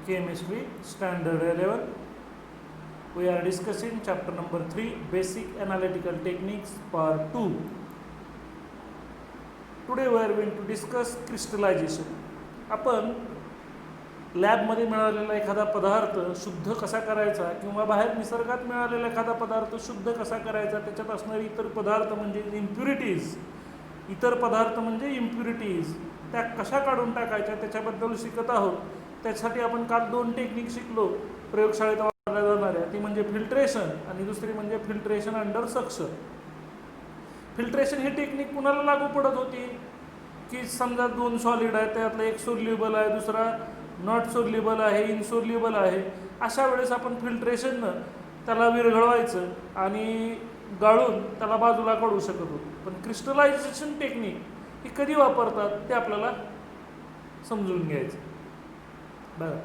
Chemistry Standard 11. We are discussing chapter number 3, Basic Analytical Techniques part 2. Today we are going to discuss crystallization. आपण लॅबमध्ये मिळालेला एखादा पदार्थ शुद्ध कसा करायचा किंवा बाहेर निसर्गात मिळालेला एखादा पदार्थ शुद्ध कसा करायचा, त्याच्यात असणारे इतर पदार्थ म्हणजे इम्प्युरिटीज, इतर पदार्थ म्हणजे इम्प्युरिटीज, त्या कशा काढून टाकायच्या त्याच्याबद्दल शिकत आहोत. त्यासाठी आपण काल 2 टेक्निक शिकलो प्रयोगशाळेत वापरल्या जाणाऱ्या, ती म्हणजे फिल्ट्रेशन आणि दुसरी म्हणजे फिल्ट्रेशन अंडर सक्शन. फिल्ट्रेशन ही टेक्निक कुणाला लागू पडत होती की समजा 2 सॉलिड आहे, त्यातला एक सोल्युबल आहे, दुसरा नॉट सोल्युबल आहे, इनसोल्युबल आहे. अशा वेळेस आपण फिल्ट्रेशननं त्याला विरघळवायचं आणि गाळून त्याला बाजूला काढू शकत होतो. पण क्रिस्टलायझेशन टेक्निक ही कधी वापरतात ते आपल्याला समजून घ्यायचं. बरं,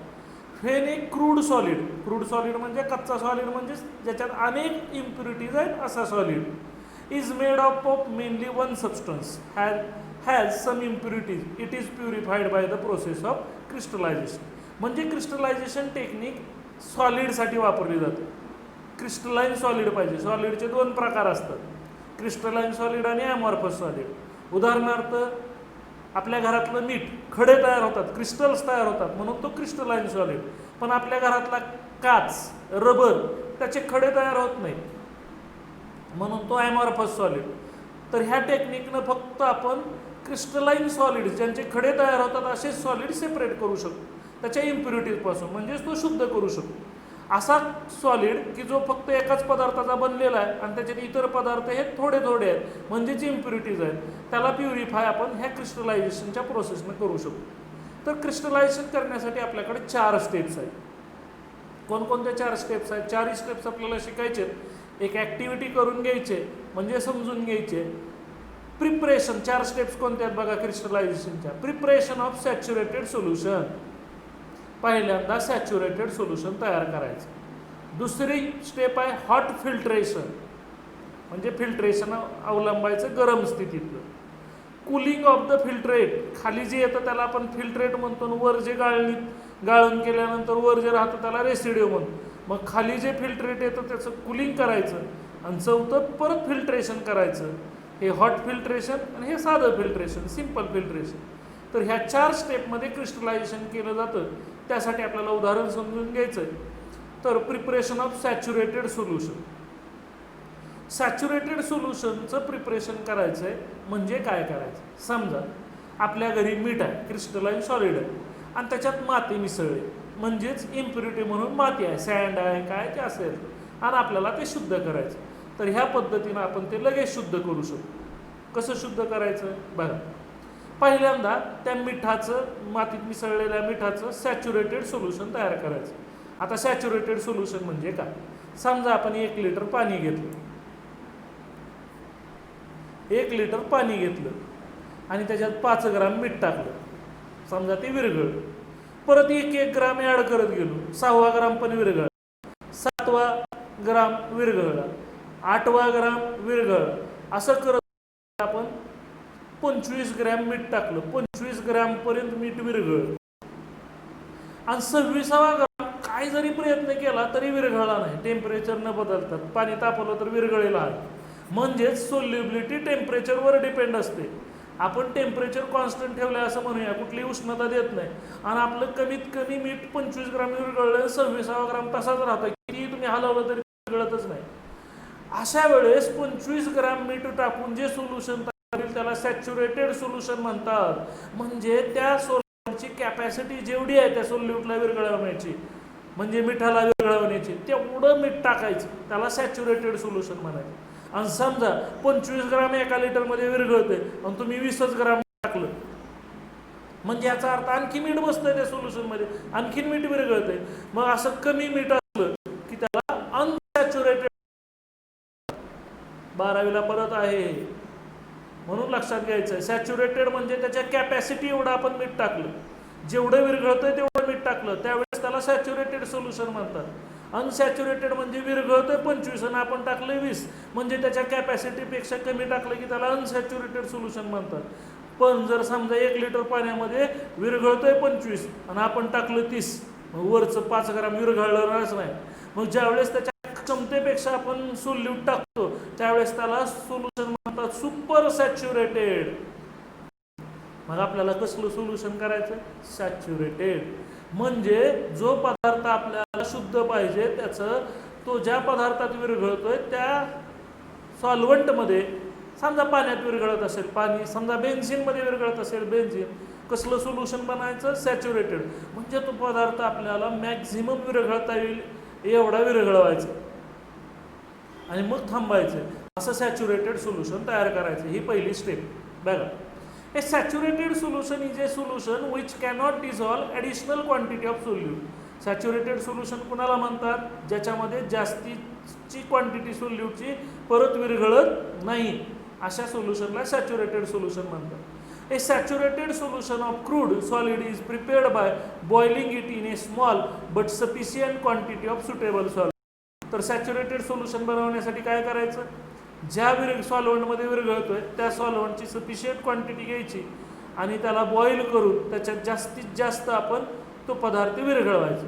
फेन एक क्रूड सॉलिड, क्रूड सॉलिड म्हणजे कच्चा सॉलिड म्हणजे ज्याच्यात अनेक इम्प्युरिटीज आहेत असा solid, is made of mainly one substance has some impurities. It is purified by the process of crystallization. म्हणजे क्रिस्टलायझेशन टेक्निक सॉलिडसाठी वापरली जाते. क्रिस्टलाइन सॉलिड पाहिजे. सॉलिडचे 2 प्रकार असतात, क्रिस्टलाइन सॉलिड आणि ॲमॉर्फस सॉलिड. उदाहरणार्थ आपल्या घरातलं मीठ, खडे तयार होतात, क्रिस्टल्स तयार होतात म्हणून तो क्रिस्टलाइन सॉलिड. पण आपल्या घरातला काच, रबर, त्याचे खडे तयार होत नाही म्हणून तो ॲमॉर्फस सॉलिड. तर ह्या टेक्निकनं फक्त आपण क्रिस्टलाइन सॉलिड ज्यांचे खडे तयार होतात असे सॉलिड सेपरेट करू शकतो त्याच्या इम्प्युरिटीजपासून, म्हणजेच तो शुद्ध करू शकतो. असा सॉलिड की जो फक्त एकाच पदार्थाचा बनलेला आहे आणि त्याच्यात इतर पदार्थ हे थोडे थोडे आहेत म्हणजेच इम्प्युरिटीज आहेत, त्याला प्युरिफाय आपण ह्या क्रिस्टलायझेशनच्या प्रोसेसने करू शकतो. तर क्रिस्टलायझेशन करण्यासाठी आपल्याकडे 4 स्टेप्स आहेत. कोणकोणत्या 4 स्टेप्स आहेत? 4 स्टेप्स आपल्याला शिकायचे. एक ॲक्टिव्हिटी करून घ्यायचे म्हणजे समजून घ्यायचे. प्रिपरेशन, 4 स्टेप्स कोणत्या आहेत बघा क्रिस्टलायझेशनच्या. प्रिपरेशन ऑफ सॅच्युरेटेड सोल्युशन, पहिल्यांदा सॅच्युरेटेड सोल्युशन तयार करायचं. दुसरी स्टेप आहे हॉट फिल्ट्रेशन, म्हणजे फिल्ट्रेशन अवलंबायचं गरम स्थितीतलं. कूलिंग ऑफ द फिल्ट्रेट, खाली जे येतं त्याला आपण फिल्ट्रेट म्हणतो, वर जे गाळून केल्यानंतर वर जे राहतं त्याला रेसिड्यू म्हणतो. मग खाली जे फिल्ट्रेट येतं त्याचं कूलिंग करायचं आणि चौथं परत फिल्ट्रेशन करायचं. हे हॉट फिल्ट्रेशन आणि हे साधं फिल्ट्रेशन, सिम्पल फिल्ट्रेशन. तर ह्या 4 स्टेपमध्ये क्रिस्टलायझेशन केलं जातं. त्यासाठी आपल्याला उदाहरण समजून घ्यायचं आहे. तर preparation of saturated solution. Saturated सोल्युशनचं प्रिपरेशन करायचं आहे म्हणजे काय करायचं? समजा आपल्या घरी मीठ आहे, क्रिस्टलाइन सॉलिड आहे आणि त्याच्यात माती मिसळली, म्हणजेच इम्प्युरिटी म्हणून माती आहे, सँड आहे, काय ते असेल, आणि आपल्याला ते शुद्ध करायचं. तर ह्या पद्धतीनं आपण ते लगेच शुद्ध करू शकतो. कसं शुद्ध करायचं बघा. पहिल्यांदा त्या मिठाचं, मातीत मिसळलेल्या मिठाचं सॅच्युरेटेड सोल्युशन तयार करायचं. आता सॅच्युरेटेड सोल्युशन म्हणजे काय? समजा आपण 1 लिटर पाणी घेतलं, 1 लिटर पाणी घेतलं आणि त्याच्यात 5 ग्राम मीठ टाकलं. समजा ते विरघळलं. परत 1 ग्राम ॲड करत गेलो, 6वा ग्राम पण विरघळला, 7वा ग्राम विरघळला, 8वा ग्राम विरघळला. असं करत आपण 25 ग्रॅम मीठ टाकलं, 25 ग्रॅमपर्यंत मीठ विरघळलं आणि 26वा ग्राम काय जरी प्रयत्न केला तरी विरघळला नाही. टेम्परेचर न बदलतात पाणी तापवलं तर विरघळेलं आहे. म्हणजेच सोल्युबिलिटी टेम्परेचरवर डिपेंड असते. आपण टेम्परेचर कॉन्स्टंट ठेवलं असं म्हणूया, कुठली उष्णता देत नाही, आणि आपलं कमीत कमी मीठ 25 ग्राम विरघळलं, 26वा ग्राम तसाच राहतं, किती तुम्ही हलवलं तरी विरघळतच नाही. अशा वेळेस 25 ग्राम मीठ टाकून जे सोल्युशन तयार होईल त्याला सॅच्युरेटेड सोल्युशन म्हणतात. म्हणजे त्या सोल्युशनची कॅपॅसिटी जेवढी आहे त्या सोल्यूटला विरघळवण्याची, म्हणजे मिठाला विरघळवण्याची, तेवढं मीठ टाकायचं, त्याला सॅच्युरेटेड सोल्युशन म्हणायचं. आणि समजा 25 ग्राम 1 लिटरमध्ये विरघळते आणि तुम्ही 20 ग्राम टाकलं, म्हणजे याचा अर्थ आणखी मीठ बसतंय त्या सोल्युशनमध्ये, आणखीन मीठ विरघळतंय. मग असं कमी मीठ असलं की त्याला अनसॅच्युरेटेड, 12वीला परत आहे म्हणून लक्षात घ्यायचं. सॅच्युरेटेड म्हणजे त्याच्या कॅपॅसिटी एवढं आपण मीठ टाकलं, जेवढं विरघळतंय तेवढं मीठ टाकलं, त्यावेळेस त्याला सॅच्युरेटेड सोल्युशन म्हणतात. अनसॅच्युरेटेड म्हणजे विरघळतंय 25 आणि आपण टाकलं 20, म्हणजे त्याच्या कॅपॅसिटीपेक्षा कमी टाकलं की त्याला अनसॅच्युरेटेड सोल्युशन म्हणतात. पण जर समजा 1 लिटर पाण्यामध्ये विरघळतंय 25 आणि आपण टाकलं 30, वरचं 5 ग्राम विरघळणारच नाही. मग ज्यावेळेस त्याच्या क्षमतेपेक्षा आपण सोल्यूट टाकतो त्यावेळेस त्याला सोल्युशन म्हणतात सुपर सॅच्युरेटेड. मग आपल्याला कसलं सोल्युशन करायचं? सॅच्युरेटेड. म्हणजे जो पदार्थ आपल्याला शुद्ध पाहिजे त्याचं तो ज्या पदार्थात विरघळतोय त्या सॉल्व्हंटमध्ये, समजा पाण्यात विरघळत असेल पाणी, समजा बेन्झिनमध्ये विरघळत असेल बेन्झिन, कसलं सोल्युशन बनायचं? सॅच्युरेटेड. म्हणजे तो पदार्थ आपल्याला मॅक्झिमम विरघळता येईल एवढा विरघळवायचा आणि मग थांबायचं. असं सॅच्युरेटेड सोल्युशन तयार करायचं. ही पहिली स्टेप. बघा, a saturated solution is a solution which cannot dissolve additional quantity of solute. Saturated solution कुणाला म्हणतात? ज्याच्यामध्ये जास्तीची क्वांटिटी सोल्यूटची परत विरघळत नाही, अशा सोल्युशनला सॅच्युरेटेड सोल्युशन म्हणतात. A saturated solution of crude solid is prepared by boiling it in a small but sufficient quantity of suitable solvent. तर सॅच्युरेटेड सोल्युशन बनवण्यासाठी काय करायचं? ज्या सॉल्व्हंटमध्ये विरघळतोय त्या सॉल्व्हंटची सफिशियंट क्वांटिटी घ्यायची आणि त्याला बॉईल करून त्याच्यात जास्तीत जास्त आपण तो पदार्थ विरघळवायचा.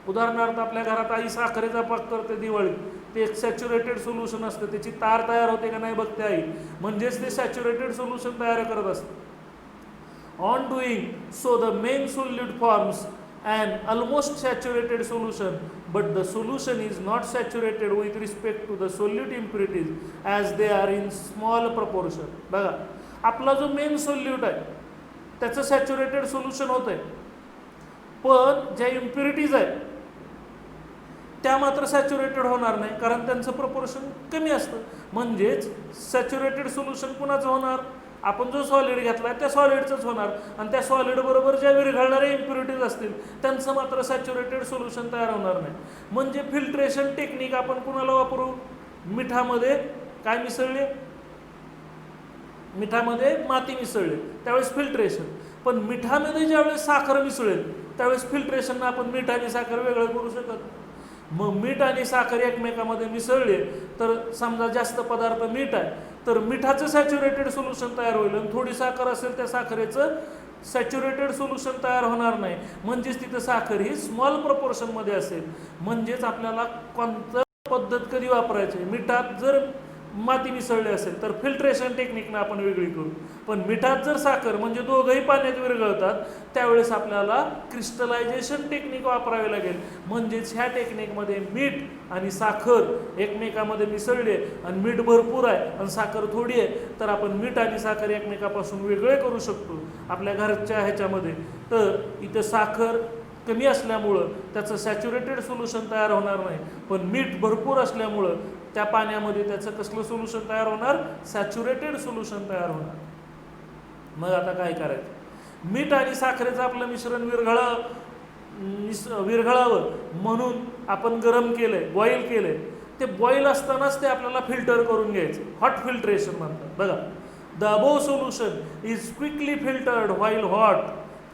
उदाहरणार्थ आपल्या घरात आई साखरेचा पाक करते दिवाळीत, ते एक सॅच्युरेटेड सोल्युशन असतं. त्याची तार तयार होते का नाही बघते आई, म्हणजेच ते सॅच्युरेटेड सोल्युशन तयार करत असतं. On doing so the main solute forms an almost saturated solution, but the solution is not saturated with respect to the solute impurities as they are in small proportion. बघा, आपला जो main solute आहे त्याचं saturated solution होत आहे, पण ज्या impurities आहेत त्या मात्र सॅच्युरेटेड होणार नाही, कारण त्यांचं प्रपोर्शन कमी असतं. म्हणजेच सॅच्युरेटेड सोल्युशन कुणाचं होणार? आपण जो सॉलिड घेतला त्या सॉलिडचंच होणार, आणि त्या सॉलिड बरोबर ज्या विरघळणाऱ्या इम्प्युरिटीज असतील त्यांचं मात्र सॅच्युरेटेड सोल्युशन तयार होणार नाही. म्हणजे फिल्ट्रेशन टेक्निक आपण कुणाला वापरू? मिठामध्ये काय मिसळले? मिठामध्ये माती मिसळले त्यावेळेस फिल्ट्रेशन. पण मिठामध्ये ज्यावेळेस साखर मिसळेल त्यावेळेस फिल्ट्रेशन आपण मीठ आणि साखर वेगळं करू शकत. मग मीठ आणि साखर एकमेकामध्ये मिसळले तर समजा जास्त पदार्थ मीठ आहे तर मिठाचं सॅच्युरेटेड सोल्युशन तयार होईल, आणि थोडी साखर असेल त्या साखरेचं सॅच्युरेटेड सोल्युशन तयार होणार नाही. म्हणजेच तिथं साखर ही स्मॉल प्रपोर्शनमध्ये असेल. म्हणजेच आपल्याला कोणतं पद्धत कधी वापरायची? मिठात जर माती मिसळली असेल तर फिल्ट्रेशन टेक्निकनं आपण वेगळी करू, पण मिठात जर साखर म्हणजे दोघंही पाण्यात विरघळतात त्यावेळेस आपल्याला क्रिस्टलायझेशन टेक्निक वापरावी लागेल. म्हणजेच ह्या टेक्निकमध्ये मीठ आणि साखर एकमेकामध्ये मिसळले आणि मीठ भरपूर आहे आणि साखर थोडी आहे तर आपण मीठ आणि साखर एकमेकापासून वेगळे करू शकतो आपल्या घरच्या ह्याच्यामध्ये. तर इथं साखर कमी असल्यामुळं त्याचं सॅच्युरेटेड सोल्युशन तयार होणार नाही, पण मीठ भरपूर असल्यामुळं त्या पाण्यामध्ये त्याचं कसलं सोल्युशन तयार होणार? सॅच्युरेटेड सोल्युशन तयार होणार. मग आता काय करायचं? मीठ आणि साखरेचं आपलं मिश्रण विरघळावं म्हणून आपण गरम केलंय, बॉईल केलंय. ते बॉईल असतानाच ते आपल्याला फिल्टर करून घ्यायचं, हॉट फिल्ट्रेशन म्हणतात. बघा, the above solution is quickly filtered while hot.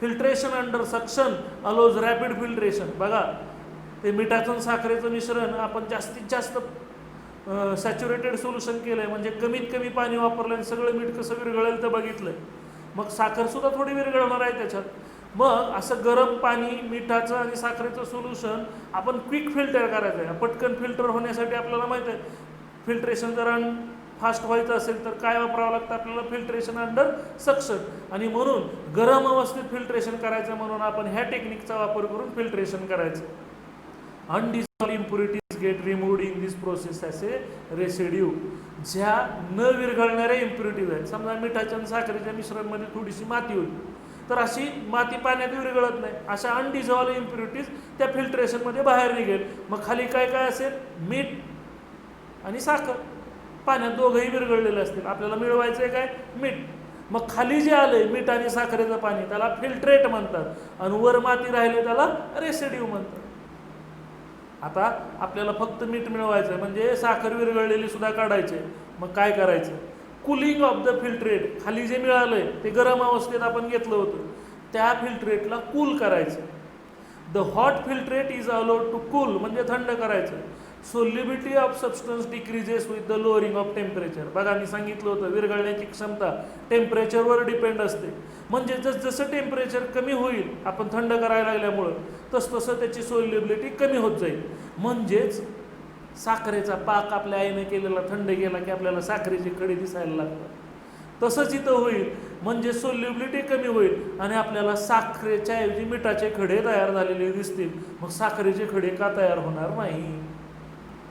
Filtration under suction allows rapid filtration. बघा, ते मिठाचं साखरेचं मिश्रण आपण जास्तीत जास्त सॅच्युरेटेड सोल्युशन केलं आहे, म्हणजे कमीत कमी पाणी वापरलं आणि सगळं मीठ कसं विरघळेल तर बघितलं आहे. मग साखरसुद्धा थोडी विरघळणार आहे त्याच्यात. मग असं गरम पाणी, मिठाचं आणि साखरेचं सोल्युशन आपण क्विक फिल्टर करायचं आहे. पटकन फिल्टर होण्यासाठी आपल्याला माहीत आहे फिल्ट्रेशन जर फास्ट व्हायचं असेल तर काय वापरावं लागतं आपल्याला? Filtration under suction. आणि म्हणून गरम अवस्थेत फिल्ट्रेशन करायचं म्हणून आपण ह्या टेक्निकचा वापर करून फिल्ट्रेशन करायचं. Undissolved impurities get removed in this process as a residue. ज्या न विरघळणाऱ्या इम्प्युरिटीज आहेत, समजा मिठाच्या आणि साखरेच्या मिश्रणामध्ये थोडीशी माती होती तर अशी माती पाण्यात विरघळत नाही, अशा अनडिझॉल्व्ड इम्प्युरिटीज त्या फिल्ट्रेशनमध्ये बाहेर निघेल. मग खाली काय काय असेल? मीठ आणि साखर पाण्यात दोघंही विरघळलेले असतील. आपल्याला मिळवायचं आहे काय? मीठ. मग खाली जे आलंय मीठ आणि साखरेचं पाणी त्याला फिल्ट्रेट म्हणतात आणि वर माती राहिले त्याला रेसिड्यू म्हणतात. आता आपल्याला फक्त मीठ मिळवायचं आहे, म्हणजे साखर विरघळलेली सुद्धा काढायची. मग काय करायचं? Cooling of the filtrate. खाली जे मिळालंय ते गरम अवस्थेत आपण घेतलं होतं त्या फिल्ट्रेटला कूल करायचं. The hot filtrate is allowed to cool, म्हणजे थंड करायचं. Solubility of substance decreases with the lowering of temperature. बघा, मी सांगितलं होतं विरघळण्याची क्षमता टेम्परेचरवर डिपेंड असते. म्हणजे जसं टेम्परेचर कमी होईल आपण थंड करायला लागल्यामुळं तसं त्याची सोल्युबिलिटी कमी होत जाईल. म्हणजेच साखरेचा पाक आपल्या आईने केलेला थंड गेला की आपल्याला साखरेचे खडे दिसायला लागतात. तसंच इथं होईल, म्हणजे सोल्युबिलिटी कमी होईल आणि आपल्याला साखरेच्या ऐवजी मिठाचे खडे तयार झालेले दिसतील. मग साखरेचे खडे का तयार होणार नाही,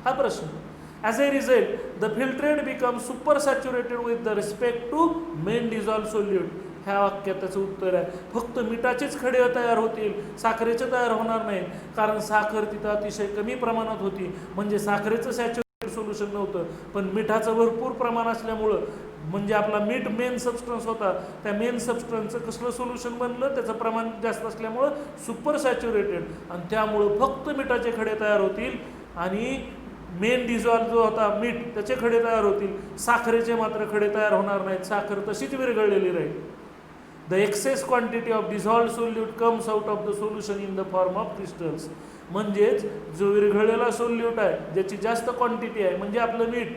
हा प्रश्न. As a result the filtrate become super saturated with the respect to main dissolve solute. ह्या वाक्यात त्याचं उत्तर आहे, फक्त मिठाचेच खडे तयार होतील, साखरेचे तयार होणार नाही. कारण साखर तिथं अतिशय कमी प्रमाणात होती, म्हणजे साखरेचं सॅच्युरेटेड सोल्युशन नव्हतं, पण मिठाचं भरपूर प्रमाण असल्यामुळं, म्हणजे आपला मीठ मेन सबस्टन्स होता, त्या मेन सबस्टन्सचं कसलं सोल्युशन बनलं, त्याचं प्रमाण जास्त असल्यामुळं सुपर सॅच्युरेटेड, आणि त्यामुळं फक्त मिठाचे खडे तयार होतील आणि मेन डिझॉल्व जो होता मीठ त्याचे खडे तयार होतील. साखरेचे मात्र खडे तयार होणार नाहीत, साखर तशीच विरघळलेली राहील. The excess quantity of dissolve solute comes out of the solution in the form of crystals. म्हणजेच जो विरघळलेला सोल्यूट आहे, ज्याची जास्त क्वांटिटी आहे, म्हणजे आपलं मीठ,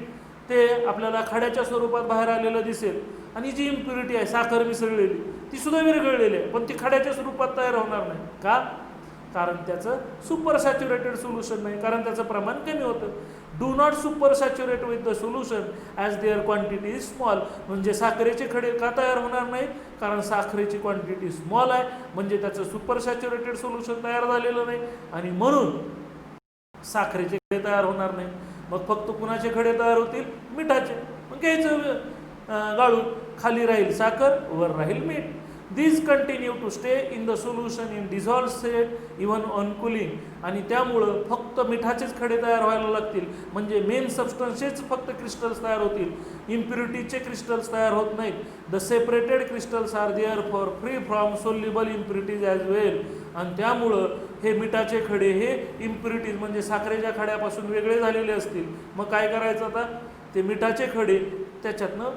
ते आपल्याला खड्याच्या स्वरूपात बाहेर आलेलं दिसेल. आणि जी इम्प्युरिटी आहे, साखर मिसळलेली, ती सुद्धा विरघळलेली आहे, पण ती खड्याच्या स्वरूपात तयार होणार नाही. का? कारण त्याचं सुपर सॅच्युरेटेड सोल्युशन नाही, कारण त्याचं प्रमाण कमी होतं. Do not super saturate with the solution as there quantity is small. म्हणजे साखरेचे खडे का तयार होणार नाही, कारण साखरेची क्वांटिटी स्मॉल आहे, म्हणजे त्याचं सुपर सॅच्युरेटेड सोल्युशन तयार झालेलं नाही, आणि म्हणून साखरेचे खडे तयार होणार नाही. मग फक्त कुणाचे खडे तयार होतील? मिठाचे. मग घ्यायचं गाळून, खाली राहील साखर, वर राहील मीठ. These continue to stay in the solution in dissolved state even on cooling. आणि त्यामुळं फक्त मिठाचेच खडे तयार व्हायला लागतील, म्हणजे मेन सबस्टन्सचेच फक्त क्रिस्टल्स तयार होतील, इम्प्युरिटीजचे क्रिस्टल्स तयार होत नाहीत. The separated crystals are therefore free from soluble impurities as well. आणि त्यामुळं हे मिठाचे खडे हे इम्प्युरिटीज म्हणजे साखरेच्या खड्यापासून वेगळे झालेले असतील. मग काय करायचं आता? ते मिठाचे खडे त्याच्यातनं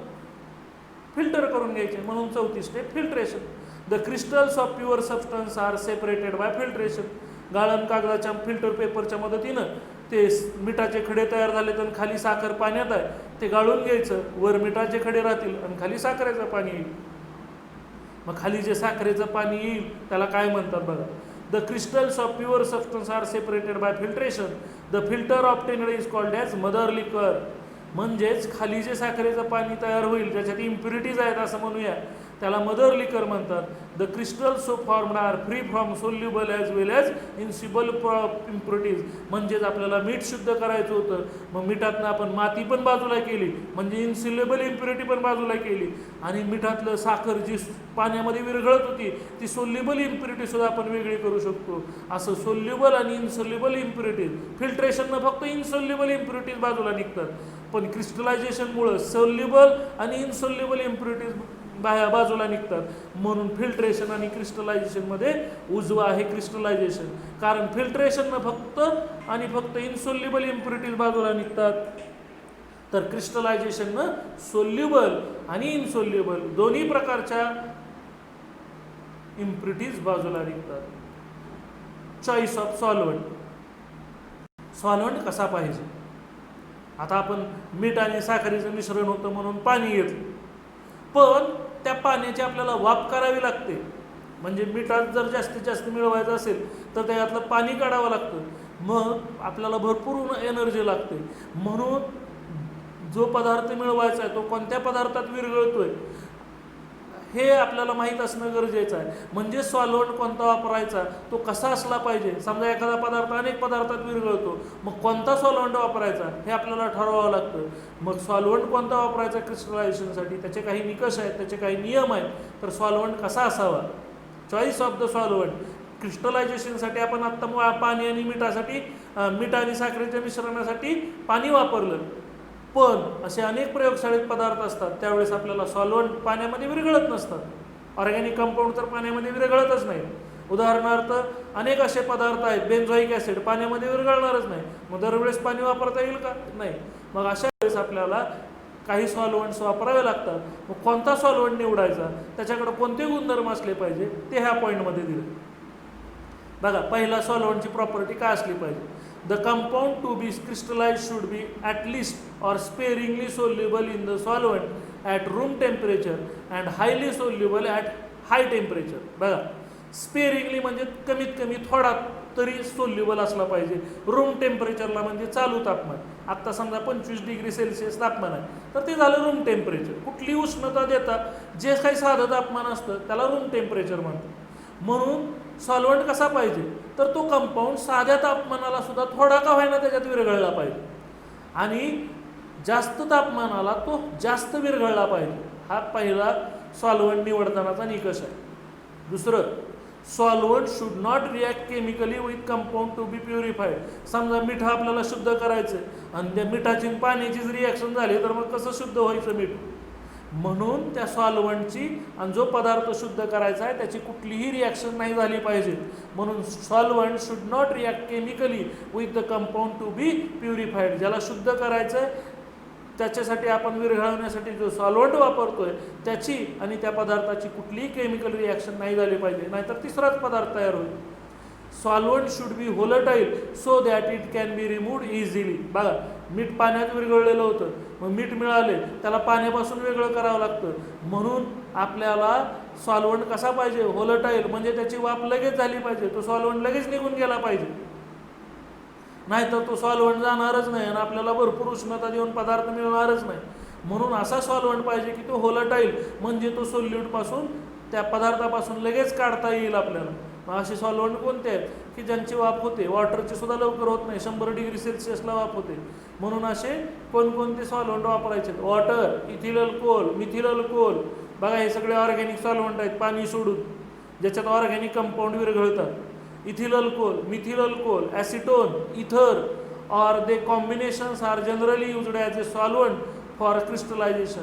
फिल्टर करून घ्यायचे, म्हणून 34 step filtration. The crystals of pure substance are separated by filtration. गाळण कागदाच्या फिल्टर पेपरच्या मदतीनं ते मिठाचे खडे तयार झाले, तर खाली साखर पाण्यात आहे, ते गाळून घ्यायचं, वर मिठाचे खडे राहतील आणि खाली साखरेचं पाणी येईल. मग खाली जे साखरेचं पाणी येईल त्याला काय म्हणतात बघा? The crystals of pure substance are separated by filtration. The filter obtained is called as mother liquor. म्हणजेच खाली जे साखरेचं पाणी तयार होईल ज्याच्यात इम्प्युरिटीज आहेत असं म्हणूया, त्याला मदर लिकर म्हणतात. The crystal so formed are free from soluble as well as insoluble impurities. म्हणजेच आपल्याला मीठ शुद्ध करायचं होतं, मग मिठातनं आपण माती पण बाजूला केली, म्हणजे इन्सिलेबल इम्प्युरिटी पण बाजूला केली, आणि मिठातलं साखर जी पाण्यामध्ये विरघळत होती ती सोल्युबल इम्प्युरिटी सुद्धा आपण वेगळी करू शकतो. असं सोल्युबल आणि इन्सोल्युबल इम्प्युरिटीज, फिल्ट्रेशननं फक्त इन्सोल्युबल इम्प्युरिटीज बाजूला निघतात, पण क्रिस्टलायझेशनमुळं सोल्युबल आणि इन्सोल्युबल इम्प्युरिटीज बाजूला निघतात. म्हणून फिल्ट्रेशन आणि क्रिस्टलायझेशनमध्ये उजवं आहे क्रिस्टलायझेशन, कारण फिल्ट्रेशननं फक्त इन्सोल्युबल इम्प्युरिटीज बाजूला निघतात, तर क्रिस्टलायझेशननं सोल्युबल आणि इन्सोल्युबल दोन्ही प्रकारच्या इम्प्युरिटीज बाजूला निघतात. Choice of solvent. सॉल्व्हंट कसा पाहिजे? आता आपण मीठ आणि साखरेचं मिश्रण होतं म्हणून पाणी घेतलं, पण त्या पाण्याची आपल्याला वाफ करावी लागते. म्हणजे मिठात जर जास्तीत जास्त मिळवायचं असेल तर त्यातलं पाणी काढावं लागतं, मग आपल्याला भरपूर एनर्जी लागते. म्हणून जो पदार्थ मिळवायचा आहे तो कोणत्या पदार्थात विरघळतोय हे आपल्याला माहीत असणं गरजेचं आहे. म्हणजे सॉल्व्हंट कोणता वापरायचा, तो कसा असला पाहिजे. समजा एखादा पदार्थ अनेक पदार्थात विरघळतो, मग कोणता सॉल्व्हंट वापरायचा हे आपल्याला ठरवावं लागतं. मग सॉल्व्हंट कोणता वापरायचा क्रिस्टलायझेशनसाठी, त्याचे काही निकष आहेत, त्याचे काही नियम आहेत. तर सॉल्व्हंट कसा असावा? Choice of the solvent. क्रिस्टलायझेशनसाठी आपण आत्ता पाणी आणि मिठासाठी, मीठ आणि साखरेच्या मिश्रणासाठी पाणी वापरलं, पण असे अनेक प्रयोगशाळेत पदार्थ असतात त्यावेळेस आपल्याला सॉल्व्हंट पाण्यामध्ये विरघळत नसतात. ऑर्गॅनिक कंपाऊंड तर पाण्यामध्ये विरघळतच नाही. उदाहरणार्थ अनेक असे पदार्थ आहेत, बेन्झोइक ॲसिड पाण्यामध्ये विरघळणारच नाही, मग दरवेळेस पाणी वापरता येईल का? नाही. मग अशा वेळेस आपल्याला काही सॉल्व्हंट्स वापरावे लागतात. मग कोणता सॉल्व्हंट निवडायचा, त्याच्याकडे कोणते गुणधर्म असले पाहिजे ते ह्या पॉईंटमध्ये दिले. बघा, पहिला सॉल्व्हंटची प्रॉपर्टी काय असली पाहिजे? The compound to be crystallise should be at least or sparingly soluble in the solvent at room temperature and highly soluble at high temperature. बघा, स्पेअरिंगली म्हणजे कमीत कमी थोडा तरी सोल्युबल असला पाहिजे. रूम टेम्परेचरला म्हणजे चालू तापमान. आत्ता समजा 25 डिग्री सेल्सिअस तापमान आहे, तर ते झालं रूम टेम्परेचर. कुठली उष्णता देता जे काही साधं तापमान असतं त्याला रूम टेम्परेचर म्हणतात. म्हणून सॉल्व्हंट कसा पाहिजे, तर तो कंपाऊंड साध्या तापमानाला सुद्धा थोडा का होईना त्याच्यात विरघळला पाहिजे, आणि जास्त तापमानाला तो जास्त विरघळला पाहिजे. हा पहिला सॉल्व्हंट निवडतानाचा निकष आहे. दुसरं, solvent should not react chemically with compound to be purified. समजा मिठ आपल्याला शुद्ध करायचं आणि त्या मिठाची पाण्याचीच रिॲक्शन झाली तर मग कसं शुद्ध व्हायचं मीठ. म्हणून त्या सॉल्व्हंटची आणि जो पदार्थ शुद्ध करायचा आहे त्याची कुठलीही रिॲक्शन नाही झाली पाहिजे. म्हणून solvent should not react chemically with the compound to be purified. ज्याला शुद्ध करायचं आहे त्याच्यासाठी आपण विरघळवण्यासाठी जो सॉल्व्हंट वापरतोय त्याची आणि त्या पदार्थाची कुठलीही केमिकल रिॲक्शन नाही झाली पाहिजे, नाहीतर तिसराच पदार्थ तयार होईल. Solvent should be volatile so that it can be removed easily. बघा, मीठ पाण्यात विरघळलेलं होतं, मग मीठ मिळाले त्याला पाण्यापासून वेगळं करावं लागतं. म्हणून आपल्याला सॉल्व्हंट कसा पाहिजे, व्होलेटाईल, म्हणजे त्याची वाफ लगेच झाली पाहिजे, तो सॉल्व्हंट लगेच निघून गेला पाहिजे, नाहीतर तो सॉल्व्हंट जाणारच नाही आणि आपल्याला भरपूर उष्णता देऊन पदार्थ मिळणारच नाही. म्हणून असा सॉल्व्हंट पाहिजे की तो व्होलेटाईल, म्हणजे तो सोल्यूटपासून त्या पदार्थापासून लगेच काढता येईल आपल्याला. मग असे सॉल्व्हंट कोणते आहेत की ज्यांची वाफ होते, वॉटरची सुद्धा लवकर होत नाही, 100 डिग्री सेल्सिअसला वाफ होते. म्हणून असे कोणकोणते सॉल्व्हंट वापरायचे, water, ethyl alcohol, methyl alcohol. बघा, हे सगळे ऑर्गॅनिक सॉल्व्हंट आहेत पाणी सोडून, ज्याच्यात ऑर्गॅनिक कंपाऊंड विरघळतात. Ethyl alcohol, methyl alcohol, acetone, ether और they combinations are generally used as a solvent for crystallisation.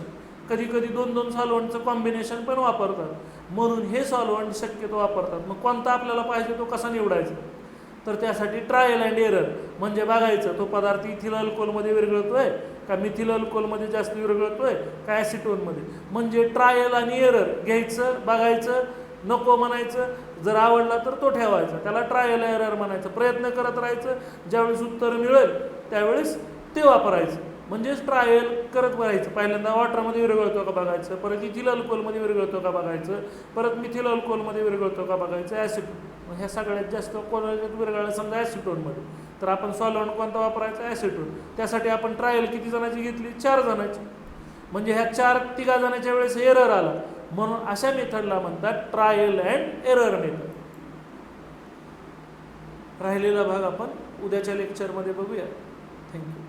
कधी कधी 2-2 सॉल्व्हंटचं कॉम्बिनेशन पण वापरतात. म्हणून हे सॉल्व्हंट शक्यतो वापरतात. मग कोणता आपल्याला पाहिजे तो कसा निवडायचा, तर त्यासाठी ट्रायल अँड एरर म्हणजे बघायचं तो पदार्थ इथिल अल्कोहोलमध्ये विरघळतोय का मिथिल अल्कोहोलमध्ये जास्त विरघळतोय का ॲसिटोनमध्ये. म्हणजे ट्रायल आणि एरर घ्यायचं, बघायचं, नको म्हणायचं, जर आवडला तर तो ठेवायचा, त्याला ट्रायल एरर म्हणायचं. प्रयत्न करत राहायचं, ज्यावेळेस उत्तर मिळेल त्यावेळेस ते वापरायचं. म्हणजेच ट्रायल करत राहायचं. पहिल्यांदा वॉटरमध्ये विरघळतो का बघायचं, परत इथिल अल्कोहोलमध्ये विरघळतो का बघायचं, परत मिथिल अल्कोहोलमध्ये विरघळतो का बघायचं, ॲसिटोन. ह्या सगळ्यात जास्त कोणाच्यात विरघळलं समजा ॲसिटोनमध्ये, तर आपण सॉल्व्हंट कोणता वापरायचा, ॲसिटोन. त्यासाठी आपण ट्रायल किती जणांची घेतली, 4 जणांची. म्हणजे ह्या 4-3 जणांच्या वेळेस एरर आला, म्हणून अशा मेथडला म्हणतात ट्रायल अँड एरर मेथड. राहिलेला भाग आपण उद्याच्या लेक्चरमध्ये बघूया. थँक्यू.